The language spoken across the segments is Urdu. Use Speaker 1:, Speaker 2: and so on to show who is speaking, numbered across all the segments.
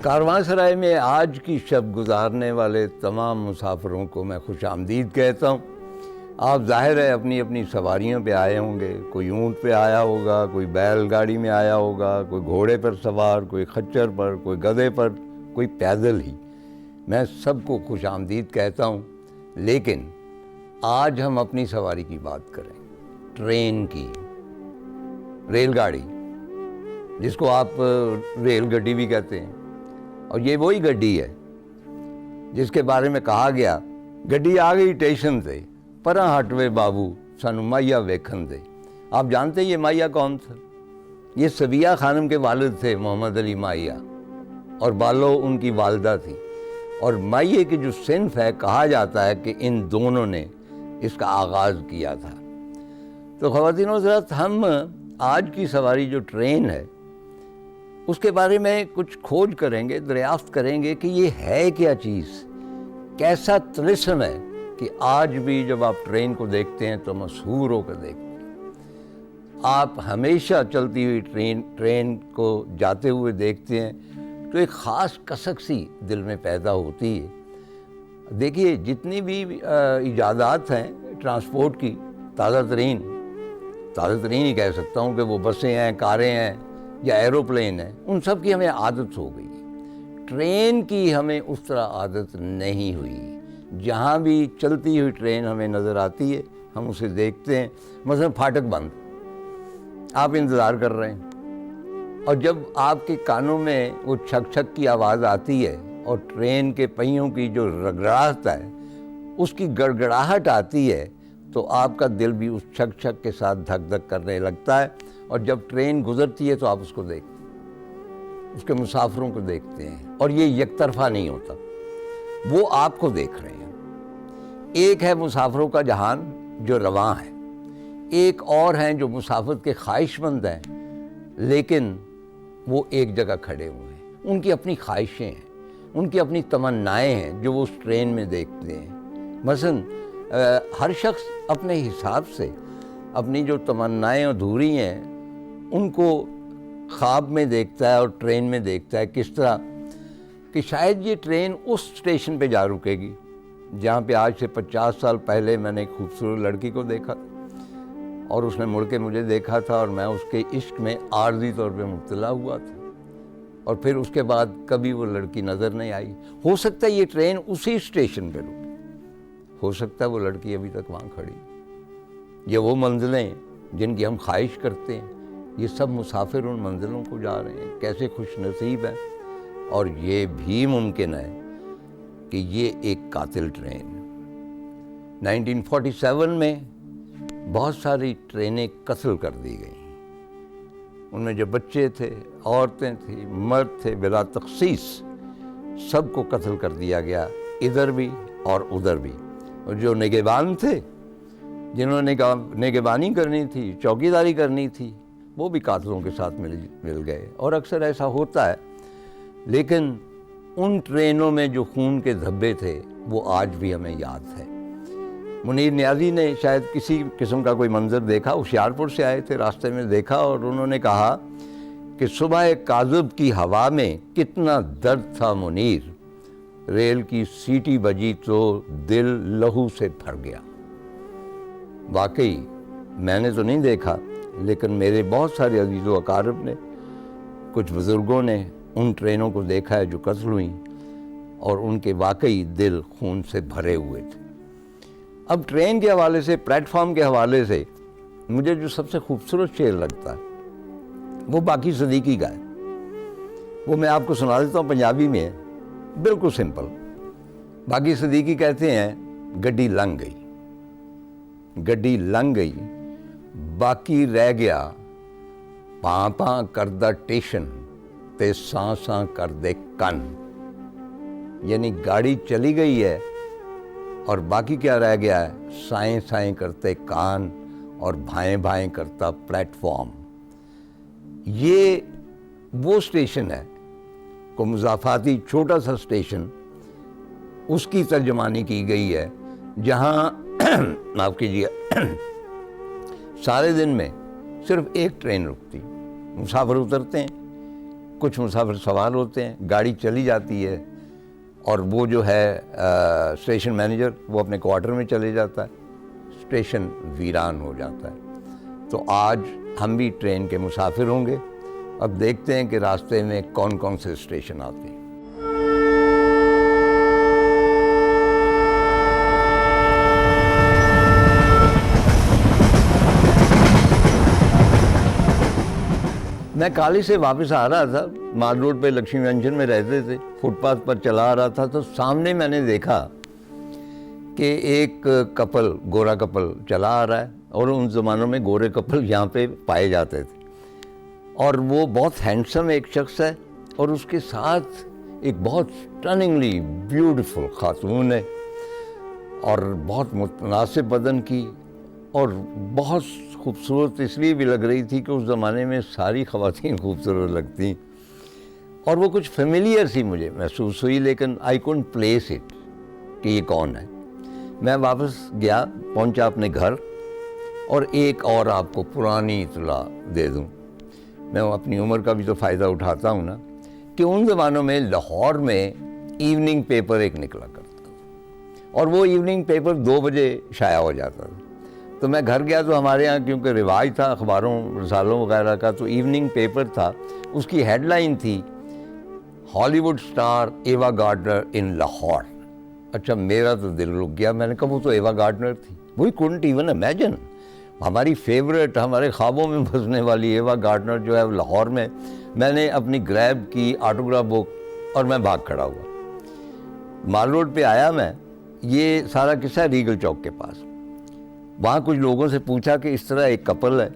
Speaker 1: کاروانسرائے میں آج کی شب گزارنے والے تمام مسافروں کو میں خوش آمدید کہتا ہوں۔ آپ ظاہر ہے اپنی اپنی سواریوں پہ آئے ہوں گے، کوئی اونٹ پہ آیا ہوگا، کوئی بیل گاڑی میں آیا ہوگا، کوئی گھوڑے پر سوار، کوئی خچر پر، کوئی گدھے پر، کوئی پیدل ہی۔ میں سب کو خوش آمدید کہتا ہوں، لیکن آج ہم اپنی سواری کی بات کریں، ٹرین کی، ریل گاڑی، جس کو آپ ریل گڈی بھی کہتے ہیں، اور یہ وہی گڈی ہے جس کے بارے میں کہا گیا گڈی آ گئی ٹیشن سے، پراں ہٹوے بابو سانو مائیا ویکھن دے۔ آپ جانتے ہیں یہ مائیا کون تھا؟ یہ صبیہ خانم کے والد تھے محمد علی مائیا، اور بالو ان کی والدہ تھی، اور مائیے کی جو صنف ہے کہا جاتا ہے کہ ان دونوں نے اس کا آغاز کیا تھا۔ تو خواتین و حضرات، ہم آج کی سواری جو ٹرین ہے اس کے بارے میں کچھ کھوج کریں گے، دریافت کریں گے کہ یہ ہے کیا چیز، کیسا طلسم ہے کہ آج بھی جب آپ ٹرین کو دیکھتے ہیں تو مسحور ہو کر دیکھتے ہیں۔ آپ ہمیشہ چلتی ہوئی ٹرین کو جاتے ہوئے دیکھتے ہیں تو ایک خاص کسک سی دل میں پیدا ہوتی ہے۔ دیکھیے جتنی بھی ایجادات ہیں ٹرانسپورٹ کی، تازہ ترین ہی کہہ سکتا ہوں کہ وہ بسیں ہیں، کاریں ہیں یا ایروپلین ہیں، ان سب کی ہمیں عادت ہو گئی۔ ٹرین کی ہمیں اس طرح عادت نہیں ہوئی۔ جہاں بھی چلتی ہوئی ٹرین ہمیں نظر آتی ہے ہم اسے دیکھتے ہیں، مثلا پھاٹک بند، آپ انتظار کر رہے ہیں، اور جب آپ کے کانوں میں وہ چھک چھک کی آواز آتی ہے اور ٹرین کے پہیوں کی جو رگڑاہٹ ہے اس کی گڑگڑاہٹ آتی ہے تو آپ کا دل بھی اس چھک چھک کے ساتھ دھک دھک کرنے لگتا ہے، اور جب ٹرین گزرتی ہے تو آپ اس کو دیکھتے ہیں، اس کے مسافروں کو دیکھتے ہیں، اور یہ یک طرفہ نہیں ہوتا، وہ آپ کو دیکھ رہے ہیں۔ ایک ہے مسافروں کا جہان جو رواں ہے، ایک اور ہیں جو مسافت کے خواہش مند ہیں لیکن وہ ایک جگہ کھڑے ہوئے ہیں، ان کی اپنی خواہشیں ہیں، ان کی اپنی تمنائیں ہیں جو وہ اس ٹرین میں دیکھتے ہیں۔ مثلا ہر شخص اپنے حساب سے اپنی جو تمنائیں ادھوری ہیں ان کو خواب میں دیکھتا ہے اور ٹرین میں دیکھتا ہے، کس طرح کہ شاید یہ ٹرین اس اسٹیشن پہ جا رکے گی جہاں پہ آج سے 50 سال پہلے میں نے ایک خوبصورت لڑکی کو دیکھا اور اس نے مڑ کے مجھے دیکھا تھا اور میں اس کے عشق میں عارضی طور پہ مبتلا ہوا تھا، اور پھر اس کے بعد کبھی وہ لڑکی نظر نہیں آئی۔ ہو سکتا ہے یہ ٹرین اسی اسٹیشن پہ رکے، ہو سکتا ہے وہ لڑکی ابھی تک وہاں کھڑی۔ یہ وہ منزلیں جن کی ہم خواہش کرتے ہیں، یہ سب مسافر ان منزلوں کو جا رہے ہیں، کیسے خوش نصیب ہیں۔ اور یہ بھی ممکن ہے کہ یہ ایک قاتل ٹرین۔ 1947 میں بہت ساری ٹرینیں قتل کر دی گئیں، ان میں جو بچے تھے، عورتیں تھیں، مرد تھے، بلا تخصیص سب کو قتل کر دیا گیا، ادھر بھی اور ادھر بھی۔ اور جو نگہبان تھے، جنہوں نے نگہبانی کرنی تھی، چوکیداری کرنی تھی، وہ بھی قاتلوں کے ساتھ مل گئے، اور اکثر ایسا ہوتا ہے۔ لیکن ان ٹرینوں میں جو خون کے دھبے تھے وہ آج بھی ہمیں یاد ہے۔ منیر نیازی نے شاید کسی قسم کا کوئی منظر دیکھا، ہوشیارپور سے آئے تھے، راستے میں دیکھا، اور انہوں نے کہا کہ صبح کاذب کی ہوا میں کتنا درد تھا منیر، ریل کی سیٹی بجی تو دل لہو سے بھر گیا۔ واقعی میں نے تو نہیں دیکھا، لیکن میرے بہت سارے عزیز و اقارب نے، کچھ بزرگوں نے ان ٹرینوں کو دیکھا ہے جو قتل ہوئیں، اور ان کے واقعی دل خون سے بھرے ہوئے تھے۔ اب ٹرین کے حوالے سے، پلیٹ فارم کے حوالے سے مجھے جو سب سے خوبصورت شعر لگتا ہے وہ باقی صدیقی کا ہے، وہ میں آپ کو سنا دیتا ہوں، پنجابی میں ہے، بالکل سمپل۔ باقی صدیقی کہتے ہیں، گڈی لنگ گئی باقی رہ گیا، پاں پاں کردہ ٹیشن تے ساں ساں کر دے کن۔ یعنی گاڑی چلی گئی ہے اور باقی کیا رہ گیا ہے؟ سائیں سائیں کرتے کان اور بھائیں بھائیں کرتا پلیٹ فارم۔ یہ وہ اسٹیشن ہے، کو مضافاتی چھوٹا سا اسٹیشن، اس کی ترجمانی کی گئی ہے جہاں معاف کیجیے سارے دن میں صرف ایک ٹرین رکتی، مسافر اترتے ہیں، کچھ مسافر سوار ہوتے ہیں, گاڑی چلی جاتی ہے اور وہ جو ہے اسٹیشن مینیجر وہ اپنے کوارٹر میں چلے جاتا ہے, اسٹیشن ویران ہو جاتا ہے. تو آج ہم بھی ٹرین کے مسافر ہوں گے. اب دیکھتے ہیں کہ راستے میں کون کون سے اسٹیشن آتے ہیں. میں کالی سے واپس آ رہا تھا, مال روڈ پہ لکشمی مینشن میں رہتے تھے, فٹ پاتھ پر چلا آ رہا تھا, تو سامنے میں نے دیکھا کہ ایک کپل, گورا کپل چلا آ رہا ہے, اور ان زمانوں میں گورے کپل یہاں پہ پائے جاتے تھے, اور وہ بہت ہینڈسم ایک شخص ہے, اور اس کے ساتھ ایک بہت اسٹننگلی بیوٹیفل خاتون ہے, اور بہت متناسب بدن کی, اور بہت خوبصورت اس لیے بھی لگ رہی تھی کہ اس زمانے میں ساری خواتین خوبصورت لگتیں, اور وہ کچھ فیملیئر سی مجھے محسوس ہوئی, لیکن آئی کونٹ پلیس اٹ کہ یہ کون ہے. میں واپس گیا, پہنچا اپنے گھر, اور ایک اور آپ کو پرانی اطلاع دے دوں, میں اپنی عمر کا بھی تو فائدہ اٹھاتا ہوں نا, کہ ان زمانوں میں لاہور میں ایوننگ پیپر ایک نکلا کرتا تھا, اور وہ ایوننگ پیپر 2 بجے شائع ہو جاتا تھا. تو میں گھر گیا تو ہمارے ہاں کیونکہ رواج تھا اخباروں رسالوں وغیرہ کا, تو ایوننگ پیپر تھا, اس کی ہیڈ لائن تھی ہالی ووڈ اسٹار ایوا گارڈنر ان لاہور. اچھا, میرا تو دل رک گیا, میں نے کہا وہ تو ایوا گارڈنر تھی. وی couldn't even imagine, ہماری فیوریٹ, ہمارے خوابوں میں بسنے والی ایوا گارڈنر جو ہے لاہور میں. میں نے اپنی گریب کی آٹوگراف بک اور میں بھاگ کھڑا ہوا. مال روڈ پہ آیا میں, یہ سارا قصہ ریگل چوک کے پاس. وہاں کچھ لوگوں سے پوچھا کہ اس طرح ایک کپل ہے,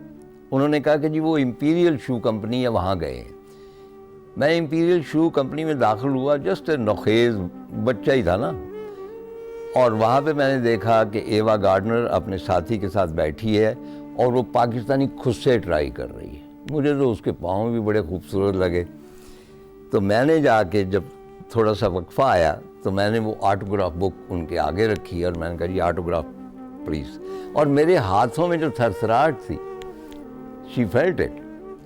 Speaker 1: انہوں نے کہا کہ جی وہ امپیریل شو کمپنی ہے, وہاں گئے ہیں. میں امپیریل شو کمپنی میں داخل ہوا, جسٹ نوخیز بچہ ہی تھا نا, اور وہاں پہ میں نے دیکھا کہ ایوا گارڈنر اپنے ساتھی کے ساتھ بیٹھی ہے, اور وہ پاکستانی خصے ٹرائی کر رہی ہے. مجھے تو اس کے پاؤں بھی بڑے خوبصورت لگے. تو میں نے جا کے جب تھوڑا سا وقفہ آیا تو میں نے وہ آٹوگراف بک ان کے آگے رکھی, اور میں نے کہا جی آٹوگراف پلیز. اور میرے ہاتھوں میں جو تھرتھراہٹ تھی, شی فیلٹ اٹ.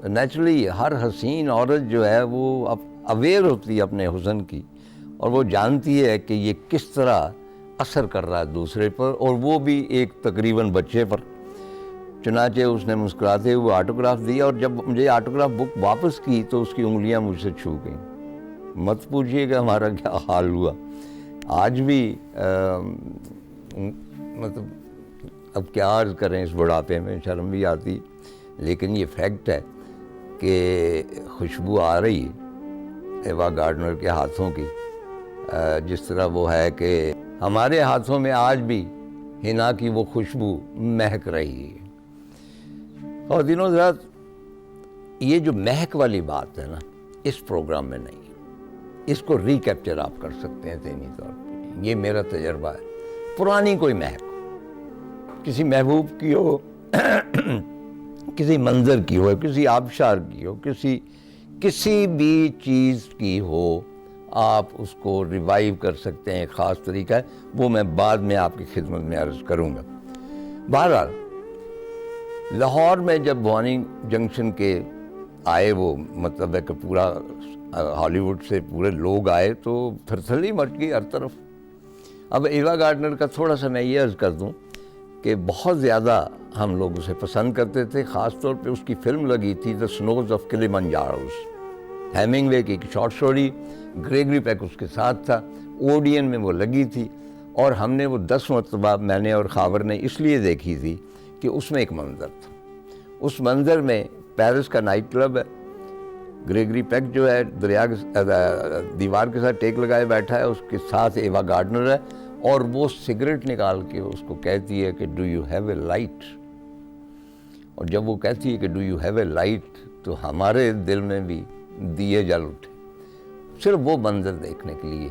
Speaker 1: نیچرلی ہر حسین عورت جو ہے وہ اویئر ہوتی ہے اپنے حسن کی, اور وہ جانتی ہے کہ یہ کس طرح اثر کر رہا ہے دوسرے پر, اور وہ بھی ایک تقریباً بچے پر. چنانچہ اس نے مسکراتے ہوئے آٹوگراف دیا, اور جب مجھے آٹوگراف بک واپس کی تو اس کی انگلیاں مجھ سے چھو گئیں. مت پوچھیے کہ ہمارا کیا حال ہوا. آج بھی مطلب اب کیا عرض کریں, اس بڑھاپے میں شرم بھی آتی, لیکن یہ فیکٹ ہے کہ خوشبو آ رہی ایوا گارڈنر کے ہاتھوں کی, جس طرح وہ ہے کہ ہمارے ہاتھوں میں آج بھی حنا کی وہ خوشبو مہک رہی ہے. اور دنوں رات یہ جو مہک والی بات ہے نا, اس پروگرام میں نہیں, اس کو ریکیپچر آپ کر سکتے ہیں ذہنی طور پہ. یہ میرا تجربہ ہے. پرانی کوئی مہک, کسی محبوب کی ہو, کسی منظر کی ہو, کسی آبشار کی ہو, کسی بھی چیز کی ہو, آپ اس کو ریوائیو کر سکتے ہیں. ایک خاص طریقہ ہے, وہ میں بعد میں آپ کی خدمت میں عرض کروں گا. بہرحال لاہور میں جب بھوانی جنکشن کے آئے, وہ مطلب ہے کہ پورا ہالی ووڈ سے پورے لوگ آئے, تو تھرتھلی مچ گئی ہر طرف. اب ایوا گارڈنر کا تھوڑا سا میں یہ عرض کر دوں کہ بہت زیادہ ہم لوگ اسے پسند کرتے تھے. خاص طور پہ اس کی فلم لگی تھی دا سنوز آف کلیمنجاروز, ہیمنگ وے کی ایک شارٹ اسٹوری, گریگری پیک اس کے ساتھ تھا, اوڈین میں وہ لگی تھی, اور ہم نے وہ 10 مرتبہ میں نے اور خاور نے اس لیے دیکھی تھی کہ اس میں ایک منظر تھا. اس منظر میں پیرس کا نائٹ کلب ہے, گریگری پیک جو ہے دریا دیوار کے ساتھ ٹیک لگائے بیٹھا ہے, اس کے ساتھ ایوا گارڈنر ہے, اور وہ سگریٹ نکال کے اس کو کہتی ہے کہ do you have a light. اور جب وہ کہتی ہے کہ do you have a light, تو ہمارے دل میں بھی دیے جل اٹھے, صرف وہ منظر دیکھنے کے لیے.